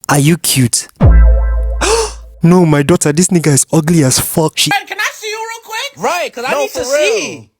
Are you cute? No, my daughter, this nigga is ugly as fuck. Can I see you real quick? Right, because I need to see.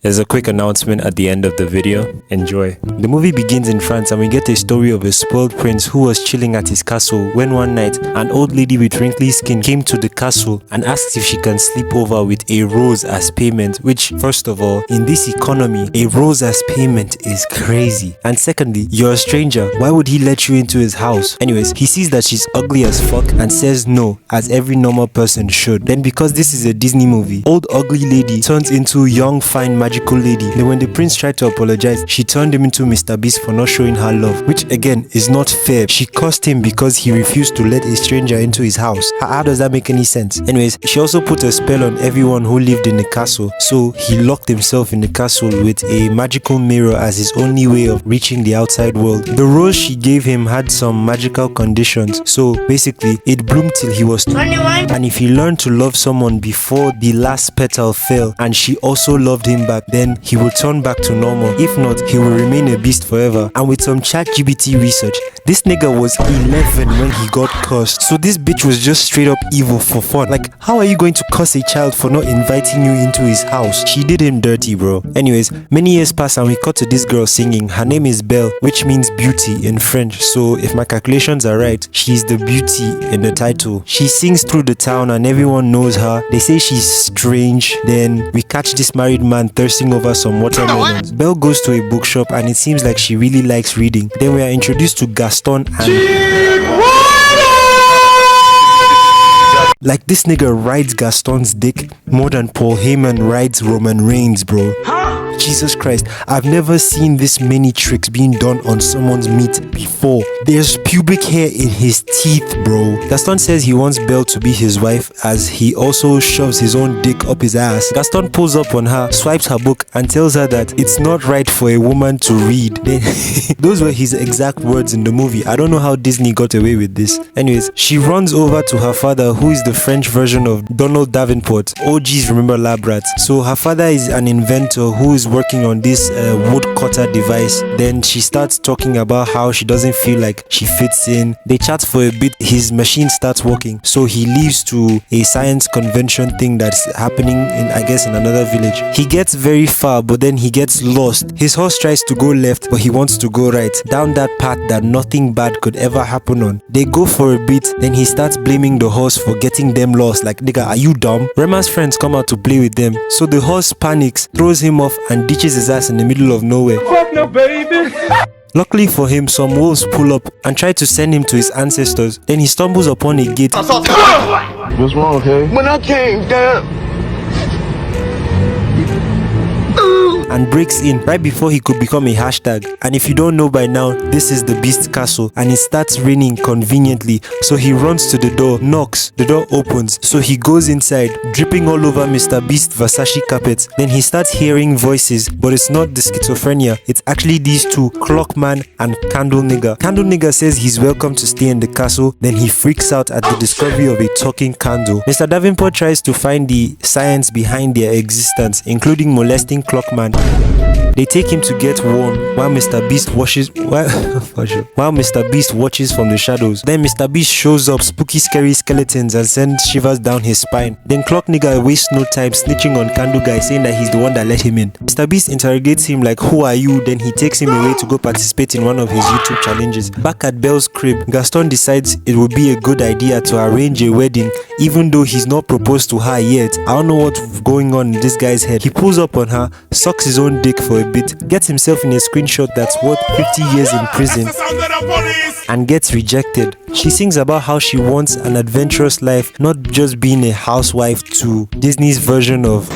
There's a quick announcement at the end of the video. Enjoy. The movie begins in France and we get a story of a spoiled prince who was chilling at his castle when one night an old lady with wrinkly skin came to the castle and asked if she can sleep over with a rose as payment, which, first of all, in this economy, a rose as payment is crazy. And secondly, you're a stranger. Why would he let you into his house? Anyways, he sees that she's ugly as fuck and says no, as every normal person should. Then because this is a Disney movie, old ugly lady turns into young fine magical lady. Then when the prince tried to apologize, she turned him into Mr. Beast for not showing her love, which again is not fair. She cursed him because he refused to let a stranger into his house. How does that make any sense? Anyways, she also put a spell on everyone who lived in the castle, so he locked himself in the castle with a magical mirror as his only way of reaching the outside world. The rose she gave him had some magical conditions, so basically it bloomed till he was 21, and if he learned to love someone before the last petal fell and she also loved him back, then he will turn back to normal. If not, he will remain a beast forever. And with some ChatGPT research, this nigga was 11 when he got cursed. So this bitch was just straight up evil for fun. Like, how are you going to curse a child for not inviting you into his house? She did him dirty, bro. Anyways, many years pass and we cut to this girl singing. Her name is Belle, which means beauty in French. So if my calculations are right, she's the beauty in the title. She sings through the town and everyone knows her. They say she's strange. Then we catch this married man thirsting over some watermelons. Belle goes to a bookshop and it seems like she really likes reading. Then we are introduced to Gaston and like this nigga rides Gaston's dick more than Paul Heyman rides Roman Reigns, bro. Jesus Christ, I've never seen this many tricks being done on someone's meat before. There's pubic hair in his teeth, bro. Gaston says he wants Belle to be his wife as he also shoves his own dick up his ass. Gaston pulls up on her, swipes her book and tells her that it's not right for a woman to read. Those were his exact words in the movie. I don't know how Disney got away with this. Anyways, she runs over to her father, who is the French version of Donald Davenport. OGs remember lab rats. So her father is an inventor who is working on this woodcutter device. Then she starts talking about how she doesn't feel like she fits in. They chat for a bit. His machine starts working, so he leaves to a science convention thing that's happening in, I guess, in another village. He gets very far, but then he gets lost. His horse tries to go left, but he wants to go right, down that path that nothing bad could ever happen on. They go for a bit, then he starts blaming the horse for getting them lost. Like, nigga, are you dumb? Rema's friends come out to play with them, so the horse panics, throws him off and ditches his ass in the middle of nowhere. Fuck no, baby. Luckily for him, some wolves pull up and try to send him to his ancestors. Then he stumbles upon a gate. What's wrong, okay? When I came down and breaks in right before he could become a hashtag. And if you don't know by now, this is the Beast Castle and it starts raining conveniently, so he runs to the door, knocks, the door opens, so he goes inside, dripping all over Mr. Beast Versace carpet. Then he starts hearing voices, but it's not the schizophrenia, it's actually these two, Clockman and Candle Nigga. Candle Nigga says he's welcome to stay in the castle, then he freaks out at the discovery of a talking candle. Mr. Davenport tries to find the science behind their existence, including molesting Clockman. They take him to get warm while Mr. Beast watches from the shadows. Then Mr. Beast shows up, spooky scary skeletons, and sends shivers down his spine. Then Clock Nigga wastes no time snitching on Candle Guy, saying that he's the one that let him in. Mr. Beast interrogates him like, who are you? Then he takes him away to go participate in one of his YouTube challenges. Back at Belle's crib, Gaston decides it would be a good idea to arrange a wedding, even though he's not proposed to her yet. I don't know what's going on in this guy's head. He pulls up on her, sucks his own dick for a bit, gets himself in a screenshot that's worth 50 years in prison, and gets rejected. She sings about how she wants an adventurous life, not just being a housewife to Disney's version of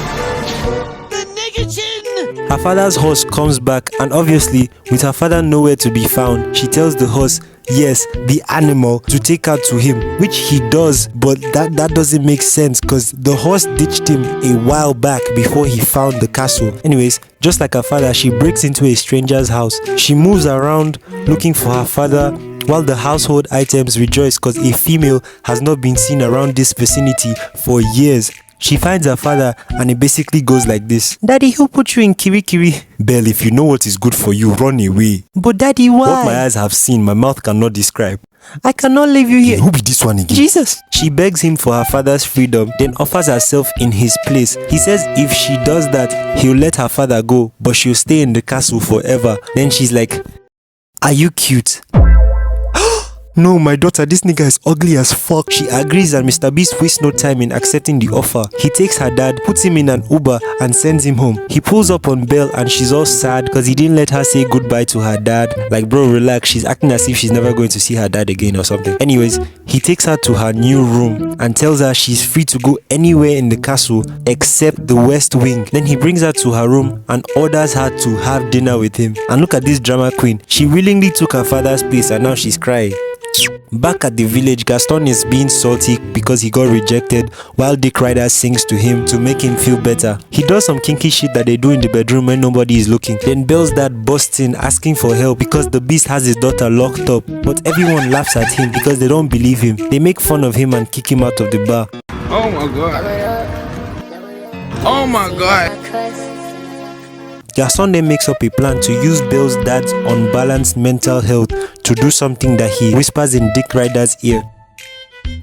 her father's horse comes back, and obviously, with her father nowhere to be found, she tells the horse, yes, the animal, to take her to him, which he does, but that doesn't make sense because the horse ditched him a while back before he found the castle. Anyways, just like her father, she breaks into a stranger's house. She moves around looking for her father, while the household items rejoice because a female has not been seen around this vicinity for years. She finds her father and it basically goes like this. Daddy, who put you in Kirikiri? Belle, if you know what is good for you, run away. But daddy, why? What my eyes have seen, my mouth cannot describe. I cannot leave you here. Who be this one again? Jesus. She begs him for her father's freedom, then offers herself in his place. He says if she does that, he'll let her father go, but she'll stay in the castle forever. Then she's like, are you cute? No, my daughter, this nigga is ugly as fuck. She agrees and Mr. Beast wastes no time in accepting the offer. He takes her dad, puts him in an Uber and sends him home. He pulls up on Belle and she's all sad because he didn't let her say goodbye to her dad. Like, bro, relax. She's acting as if she's never going to see her dad again or something. Anyways, he takes her to her new room and tells her she's free to go anywhere in the castle except the West Wing. Then he brings her to her room and orders her to have dinner with him. And look at this drama queen. She willingly took her father's place and now she's crying. Back at the village, Gaston is being salty because he got rejected while Dick Ryder sings to him to make him feel better. He does some kinky shit that they do in the bedroom when nobody is looking. Then Belle's dad busts in asking for help because the beast has his daughter locked up, but everyone laughs at him because they don't believe him. They make fun of him and kick him out of the bar. Oh my god. Oh my god. Gaston then makes up a plan to use Belle's dad's unbalanced mental health to do something that he whispers in Dick Ryder's ear.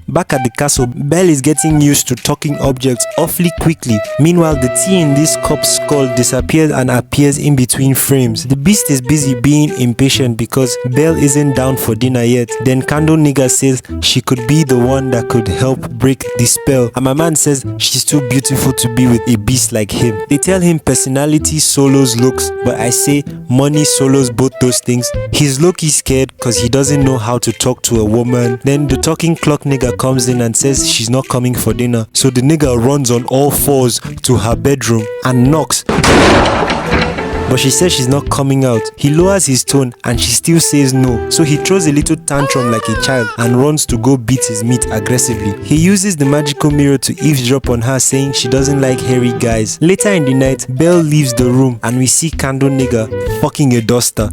Back at the castle, Belle is getting used to talking objects awfully quickly. Meanwhile, the tea in this cup's skull disappears and appears in between frames. The beast is busy being impatient because Belle isn't down for dinner yet. Then Candle Nigga says she could be the one that could help break the spell. And my man says she's too beautiful to be with a beast like him. They tell him personality solos looks, but I say money solos both those things. He's low-key scared because he doesn't know how to talk to a woman. Then the talking clock nigga comes in and says she's not coming for dinner. So the nigga runs on all fours to her bedroom and knocks. But she says she's not coming out. He lowers his tone and she still says no. So he throws a little tantrum like a child and runs to go beat his meat aggressively. He uses the magical mirror to eavesdrop on her, saying she doesn't like hairy guys. Later in the night, Belle leaves the room and we see Candle Nigga fucking a duster.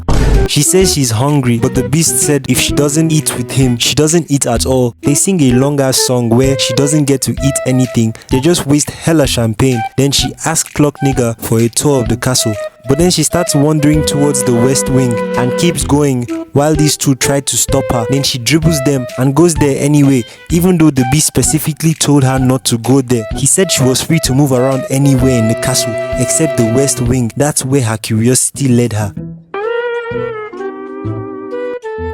She says she's hungry, but the beast said if she doesn't eat with him, she doesn't eat at all. They sing a longer song where she doesn't get to eat anything. They just waste hella champagne. Then she asks Clock Nigga for a tour of the castle. But then she starts wandering towards the West Wing and keeps going while these two try to stop her. Then she dribbles them and goes there anyway, even though the beast specifically told her not to go there. He said she was free to move around anywhere in the castle except the West Wing. That's where her curiosity led her.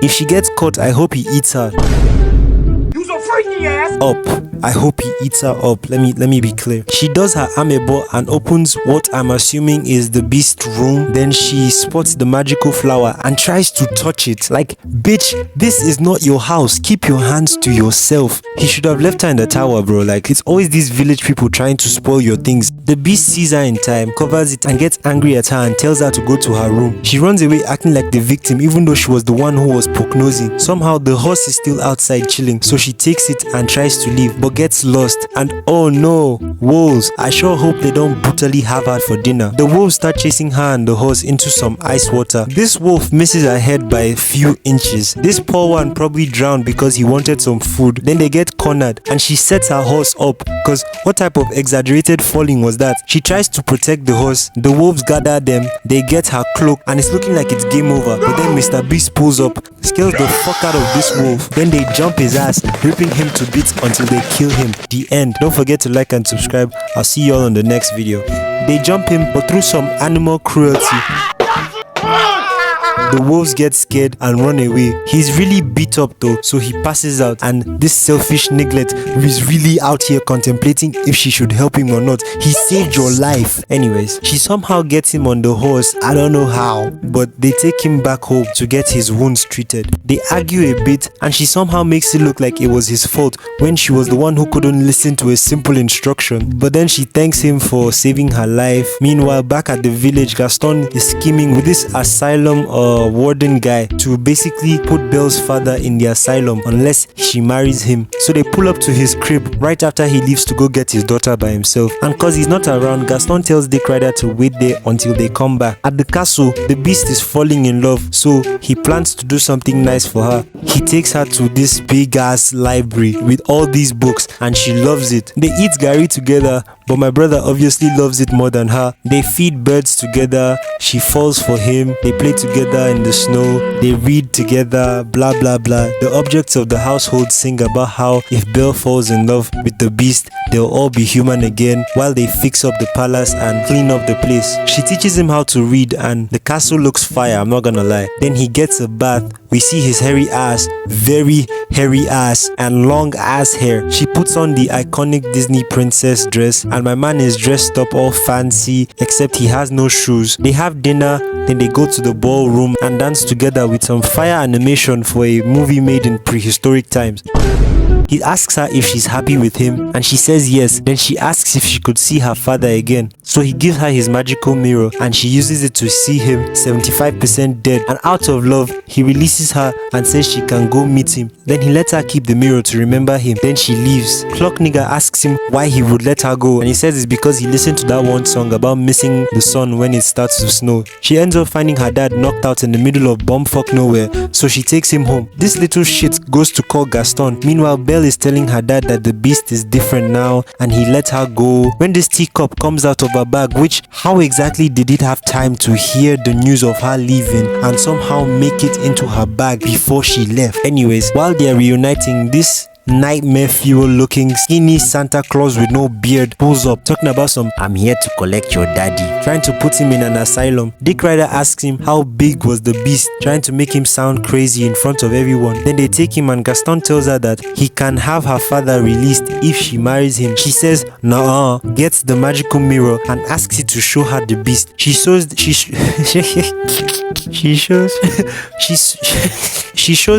If she gets caught, I hope he eats her. You so freaky ass. Up. I hope he eats her up. Let me be clear. She does her amebo and opens what I'm assuming is the beast room. Then she spots the magical flower and tries to touch it. Like, bitch, this is not your house. Keep your hands to yourself. He should have left her in the tower, bro. Like, it's always these village people trying to spoil your things. The beast sees her in time, covers it and gets angry at her and tells her to go to her room. She runs away acting like the victim even though she was the one who was prognosing. Somehow the horse is still outside chilling, so she takes it and tries to leave but gets lost. And oh no, wolves. I sure hope they don't brutally have her for dinner. The wolves start chasing her and the horse into some ice water. This wolf misses her head by a few inches. This poor one probably drowned because he wanted some food. Then they get cornered and she sets her horse up because what type of exaggerated falling was that? She tries to protect the horse. The wolves gather them. They get her cloak and it's looking like it's game over. But then Mr. Beast pulls up, scares the fuck out of this wolf. Then they jump his ass, ripping him to bits until they kill him. The end. Don't forget to like and subscribe. I'll see you all on the next video. They jump him, but through some animal cruelty, the wolves get scared and run away. He's really beat up though, so he passes out, and this selfish neglect is really out here contemplating if she should help him or not. He saved your life. Anyways, she somehow gets him on the horse. I don't know how, but they take him back home to get his wounds treated. They argue a bit and she somehow makes it look like it was his fault when she was the one who couldn't listen to a simple instruction. But then she thanks him for saving her life. Meanwhile, back at the village, Gaston is scheming with this asylum warden guy to basically put Belle's father in the asylum unless she marries him. So they pull up to his crib right after he leaves to go get his daughter by himself. And cause he's not around, Gaston tells Dick Ryder to wait there until they come back. At the castle, the beast is falling in love, so he plans to do something nice for her. He takes her to this big ass library with all these books and she loves it. They eat gari together, but my brother obviously loves it more than her. They feed birds together, she falls for him, they play together in the snow, they read together, blah blah blah. The objects of the household sing about how if Belle falls in love with the beast, they'll all be human again while they fix up the palace and clean up the place. She teaches him how to read and the castle looks fire, I'm not gonna lie. Then he gets a bath. We see his hairy ass, very hairy ass and long ass hair. She puts on the iconic Disney princess dress and my man is dressed up all fancy except he has no shoes. They have dinner, then they go to the ballroom and dance together with some fire animation for a movie made in prehistoric times. He asks her if she's happy with him and she says yes. Then she asks if she could see her father again. So he gives her his magical mirror and she uses it to see him 75% dead, and out of love he releases her and says she can go meet him. Then he lets her keep the mirror to remember him. Then she leaves. Clock nigga asks him why he would let her go and he says it's because he listened to that one song about missing the sun when it starts to snow. She ends up finding her dad knocked out in the middle of bumfuck nowhere, so she takes him home. This little shit goes to call Gaston. Meanwhile, Belle is telling her dad that the beast is different now and he let her go. When this teacup comes out of her bag, which how exactly did it have time to hear the news of her leaving and somehow make it into her bag before she left? Anyways, while they are reuniting, this nightmare fuel looking skinny Santa Claus with no beard pulls up talking about some "I'm here to collect your daddy," trying to put him in an asylum. Dick Ryder asks him how big was the beast, trying to make him sound crazy in front of everyone. Then they take him and Gaston tells her that he can have her father released if she marries him. She says nah, gets the magical mirror and asks it to show her the beast. She shows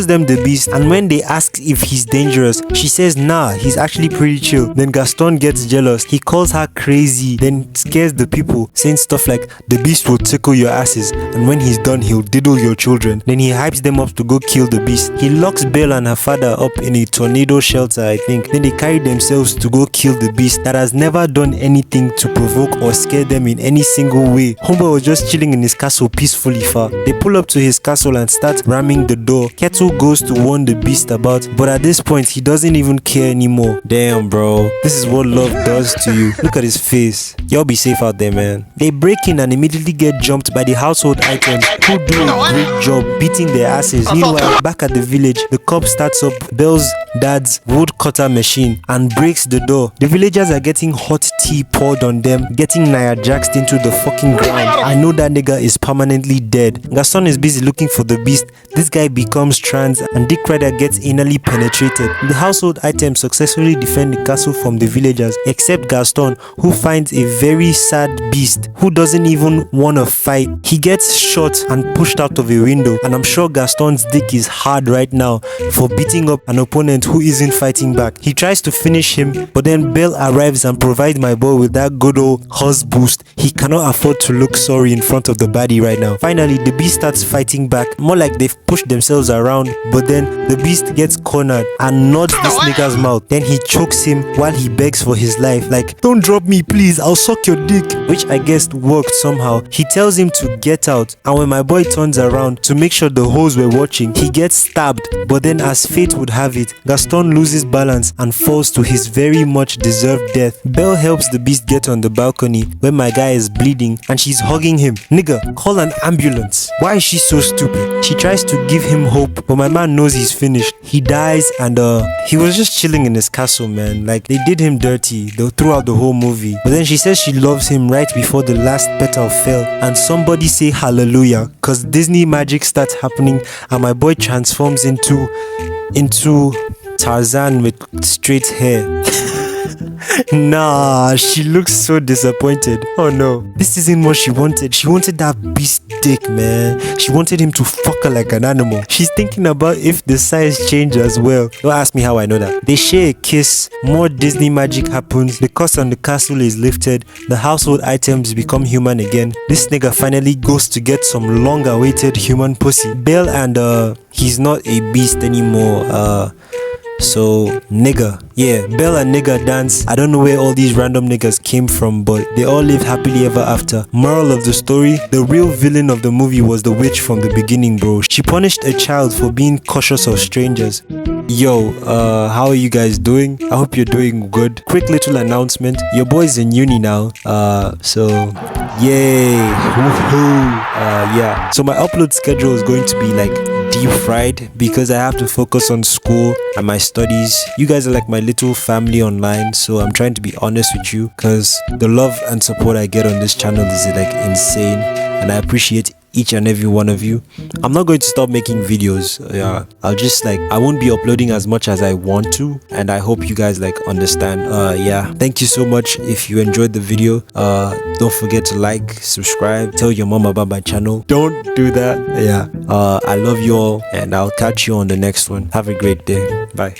them the beast, and when they ask if he's dangerous, she says nah, he's actually pretty chill. Then Gaston gets jealous. He calls her crazy, then scares the people, saying stuff like the beast will tickle your asses and when he's done he'll diddle your children. Then he hypes them up to go kill the beast. He locks Belle and her father up in a tornado shelter, I think. Then they carry themselves to go kill the beast that has never done anything to provoke or scare them in any single way. Homeboy was just chilling in his castle peacefully far. They pull up to his castle and start ramming the door. Kettle goes to warn the beast about, but at this point he doesn't even care anymore. Damn bro, this is what love does to you. Look at his face. Y'all be safe out there, man. They break in and immediately get jumped by the household items, who do a great job beating their asses. Meanwhile, back at the village, the cop starts up Belle's dad's woodcutter machine and breaks the door. The villagers are getting hot tea poured on them, getting Nia Jaxed into the fucking ground. I know that nigga is permanently dead. Gaston is busy looking for the beast. This guy becomes trans and Dick Ryder gets anally penetrated. The household items successfully defend the castle from the villagers, except Gaston, who finds a very sad beast who doesn't even want to fight. He gets shot and pushed out of a window, and I'm sure Gaston's dick is hard right now for beating up an opponent who isn't fighting back. He tries to finish him, but then Belle arrives and provides my boy with that good old horse boost. He cannot afford to look sorry in front of the baddie right now. Finally, the beast starts fighting back, more like they've pushed themselves around, but then the beast gets cornered and nods this nigga's mouth. Then he chokes him while he begs for his life, like, "Don't drop me please, I'll suck your dick," which I guess worked somehow. He tells him to get out, and when my boy turns around to make sure the hoes were watching, he gets stabbed. But then as fate would have it, Gaston loses balance and falls to his very much deserved death. Belle helps the beast get on the balcony when my guy is bleeding and she's hugging him. Nigga, call an ambulance. Why is she so stupid? She tries to give him hope, but my man knows he's finished. He dies, and he was just chilling in his castle, man. Like, they did him dirty throughout the whole movie. But then she says she loves him right before the last petal fell, and somebody say hallelujah, cause Disney magic starts happening and my boy transforms into Tarzan with straight hair. Nah, she looks so disappointed. Oh no, this isn't what she wanted. She wanted that beast dick, man. She wanted him to fuck her like an animal. She's thinking about if the size change as well. Don't ask me how I know that. They share a kiss, more Disney magic happens, the curse on the castle is lifted, the household items become human again. This nigga finally goes to get some long-awaited human pussy. Belle and he's not a beast anymore. So nigga, yeah, Belle and nigga dance. I don't know where all these random niggas came from, but they all lived happily ever after. Moral of the story, the real villain of the movie was the witch from the beginning, bro. She punished a child for being cautious of strangers. Yo, how are you guys doing? I hope you're doing good. Quick little announcement, your boy's in uni now, so yay, woohoo. Yeah, so my upload schedule is going to be like deep fried because I have to focus on school and my studies. You guys are like my little family online, so I'm trying to be honest with you because the love and support I get on this channel is like insane, and I appreciate each and every one of you. I'm not going to stop making videos. Yeah, I'll just like, I won't be uploading as much as I want to, and I hope you guys like understand. Yeah, thank you so much. If you enjoyed the video, don't forget to like, subscribe, tell your mom about my channel. Don't do that. Yeah, I love you all, and I'll catch you on the next one. Have a great day. Bye.